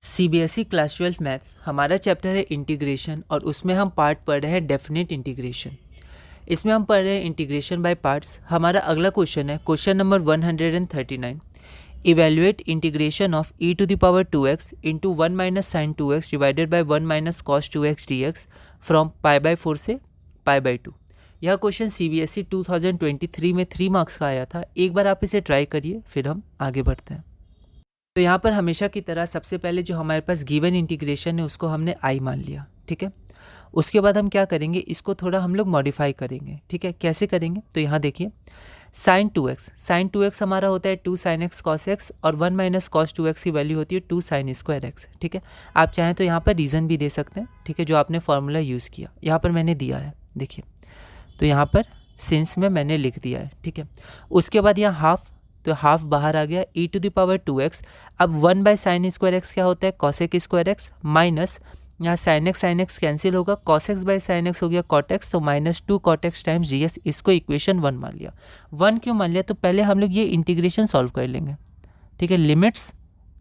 CBSE class 12 maths हमारा chapter है integration और उसमें हम पार्ट पढ़ रहे हैं डेफिनेट इंटीग्रेशन। इसमें हम पढ़ रहे हैं इंटीग्रेशन बाय पार्ट्स। हमारा अगला क्वेश्चन है question number 139। Evaluate integration of e to the power 2x into 1 minus sine 2x divided by 1 minus cos 2x dx from π/4 से π/2। यह क्वेश्चन सीबीएसई 2023 में 3 मार्क्स का आया था। एक बार आप इसे ट्राई करिए, फिर हम आगे बढ़ते हैं। तो यहाँ पर हमेशा की तरह सबसे पहले जो हमारे पास गिवन इंटीग्रेशन है उसको हमने आई मान लिया, ठीक है। उसके बाद हम क्या करेंगे, इसको थोड़ा हम लोग मॉडिफाई करेंगे, ठीक है। कैसे करेंगे, तो यहाँ देखिए साइन 2x हमारा होता है 2 sin x cos x और 1 माइनस कॉस 2x की वैल्यू होती है 2 sin स्क्वायर x, ठीक है। आप चाहें तो यहाँ पर रीज़न भी दे सकते हैं, ठीक है, जो आपने फॉर्मूला यूज़ किया यहाँ पर मैंने दिया है, देखिए। तो यहाँ पर सिंस में मैंने लिख दिया है, ठीक है। उसके बाद यहाँ हाफ, तो हाफ बाहर आ गया e to the power 2x। अब 1 बाई साइन स्क्वायर एक्स क्या होता है कॉसेक स्क्वायर एक्स, माइनस यहाँ साइन एक्स कैंसिल होगा, cos X by sine X हो गया कॉट एक्स, तो minus 2 cot X times G S. इसको इक्वेशन 1 मान लिया। 1 क्यों मान लिया, तो पहले हम लोग ये इंटीग्रेशन सॉल्व कर लेंगे, ठीक है,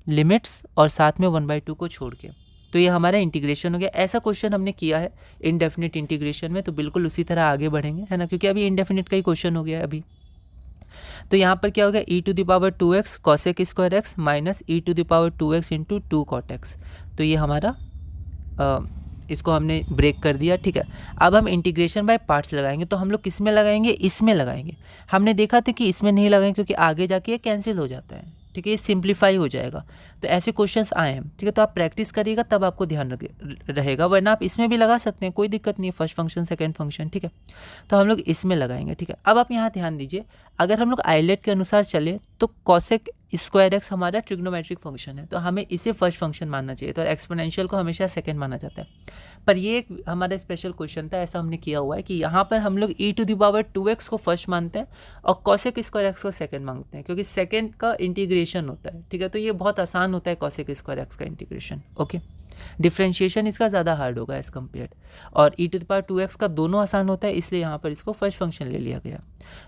लिमिट्स और साथ में 1/2 को छोड़ के। तो ये हमारा इंटीग्रेशन हो गया। ऐसा क्वेश्चन हमने किया है इनडेफिनिट इंटीग्रेशन में, तो बिल्कुल उसी तरह आगे बढ़ेंगे, है ना, क्योंकि अभी इनडेफिनिट का ही क्वेश्चन हो गया है अभी। तो यहाँ पर क्या हो गया e to the power 2x cosec square X minus e to the power 2x into 2 cot X. तो ये हमारा इसको हमने ब्रेक कर दिया, ठीक है। अब हम इंटीग्रेशन बाय पार्ट्स लगाएंगे। तो हम लोग किस में लगाएंगे, इसमें लगाएंगे। हमने देखा था कि इसमें नहीं लगाएंगे क्योंकि आगे जाके ये कैंसिल हो जाता है, ठीक है, ये सिंप्लीफाई हो जाएगा। तो ऐसे क्वेश्चंस आए हैं, ठीक है। तो आप प्रैक्टिस करिएगा तब आपको ध्यान रहेगा, वरना आप इसमें भी लगा सकते हैं, कोई दिक्कत नहीं है, फर्स्ट फंक्शन सेकंड फंक्शन, ठीक है। तो हम लोग इसमें लगाएंगे, ठीक है। अब आप यहाँ ध्यान दीजिए, अगर हम लोग आइलेट के अनुसार चले तो कॉसेक स्क्वायर एक्स हमारा ट्रिग्नोमेट्रिक फंक्शन है, तो हमें इसे फर्स्ट फंक्शन मानना चाहिए। तो एक्सपोनेंशियल को हमेशा सेकंड माना जाता है, पर ये एक हमारा स्पेशल क्वेश्चन था, ऐसा हमने किया हुआ है कि यहाँ पर हम लोग e to the power 2x को फर्स्ट मानते हैं और कॉसेक स्क्वायर एक्स को सेकंड मांगते हैं, क्योंकि सेकंड का इंटीग्रेशन होता है, ठीक है। तो ये बहुत आसान होता है कॉसेक स्क्वायर एक्स का इंटीग्रेशन, ओके। डिफ्रेंशिएशन इसका ज़्यादा हार्ड होगा एज कम्पेयर, और e to the power 2x का दोनों आसान होता है, इसलिए यहाँ पर इसको फर्स्ट फंक्शन ले लिया गया।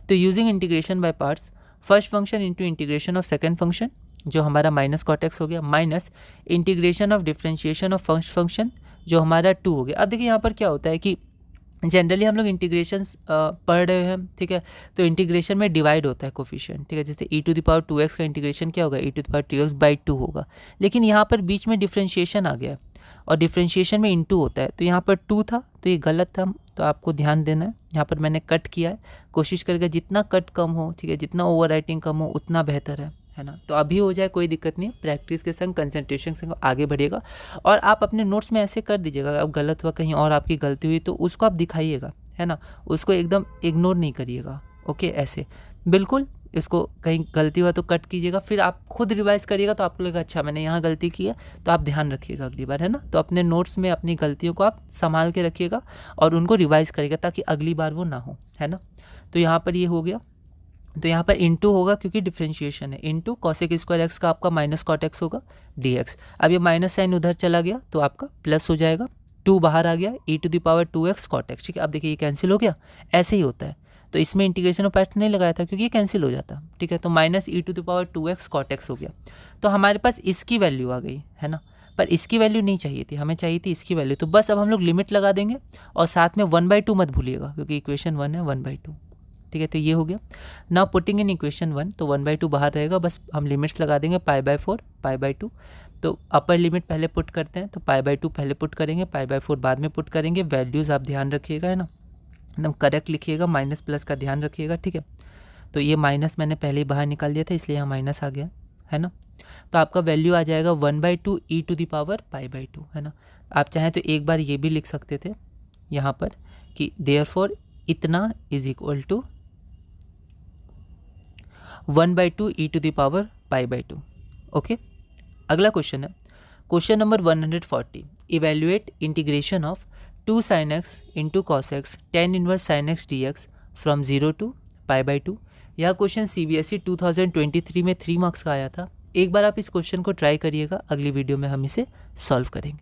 तो using integration by parts, first function into integration of second function जो हमारा माइनस कॉट एक्स हो गया, minus integration of differentiation of first function जो हमारा 2 हो गया। अब देखिए यहाँ पर क्या होता है कि जनरली हम लोग इंटीग्रेशन पढ़ रहे हैं, ठीक है, तो इंटीग्रेशन में डिवाइड होता है कोफिशिएंट, ठीक है। जैसे e to the power 2x का इंटीग्रेशन क्या होगा, e to the power 2x by 2 होगा। लेकिन यहाँ पर बीच में डिफ्रेंशिएशन आ गया है और डिफ्रेंशिएशन में इंटू होता है, तो यहाँ पर 2 था, तो ये गलत था, तो आपको ध्यान देना है। यहाँ पर मैंने कट किया है, कोशिश करेगा जितना कट कम हो, ठीक है, जितना ओवर राइटिंग कम हो उतना बेहतर है ना। तो अभी हो जाए कोई दिक्कत नहीं है, प्रैक्टिस के संग कंसंट्रेशन के संग आगे बढ़िएगा। और आप अपने नोट्स में ऐसे कर दीजिएगा, अब गलत हुआ कहीं और आपकी गलती हुई तो उसको आप दिखाइएगा, है ना, उसको एकदम इग्नोर नहीं करिएगा, ओके। ऐसे बिल्कुल इसको कहीं गलती हुआ तो कट कीजिएगा, फिर आप खुद रिवाइज करिएगा तो आपको लगेगा अच्छा मैंने यहाँ गलती की है, तो आप ध्यान रखिएगा अगली बार, है ना। तो अपने नोट्स में अपनी गलतियों को आप संभाल के रखिएगा और उनको रिवाइज करिएगा ताकि अगली बार वो ना हो, है ना। तो यहाँ पर ये हो गया, तो यहाँ पर इंटू होगा क्योंकि डिफ्रेंशिएशन है, इंटू कॉसेक स्क्वायर एक्स का आपका माइनस कॉट एक्स होगा dx। अब ये माइनस साइन उधर चला गया तो आपका प्लस हो जाएगा, 2 बाहर आ गया, e to the power 2x cot X, ठीक है। अब देखिए ये कैंसिल हो गया, ऐसे ही होता है। तो इसमें इंटीग्रेशन ऑफ पार्ट्स नहीं लगाया था क्योंकि ये कैंसिल हो जाता, ठीक है। तो minus e to the power 2x cot X हो गया। तो हमारे पास इसकी वैल्यू आ गई, है ना, पर इसकी वैल्यू नहीं चाहिए थी, हमें चाहिए थी इसकी वैल्यू। तो बस अब हम लोग लिमिट लगा देंगे और साथ में 1/2 मत भूलिएगा क्योंकि इक्वेशन 1 है 1/2, ठीक है। तो ये हो गया। नाउ पुटिंग इन इक्वेशन 1, तो 1/2 बाहर रहेगा, बस हम लिमिट्स लगा देंगे π/4 π/2। तो अपर लिमिट पहले पुट करते हैं, तो π/2 पहले पुट करेंगे, π/4 बाद में पुट करेंगे। वैल्यूज़ आप ध्यान रखिएगा, है ना, एकदम करेक्ट लिखिएगा, माइनस प्लस का ध्यान रखिएगा, ठीक है। तो ये माइनस मैंने पहले ही बाहर निकाल दिया था इसलिए यहाँ माइनस आ गया, है ना। तो आपका वैल्यू आ जाएगा 1/2 e टू द पावर π/2, है ना। आप चाहें तो एक बार ये भी लिख सकते थे यहाँ पर कि देयरफॉर इतना is equal to 1/2 e to the power π/2, okay. अगला क्वेश्चन है question number 140। Evaluate integration of 2 sin x into cos x tan inverse sin x dx from 0 to π/2। यह क्वेश्चन सीबीएसई 2023 में 3 मार्क्स का आया था। एक बार आप इस क्वेश्चन को ट्राई करिएगा, अगली वीडियो में हम इसे सॉल्व करेंगे।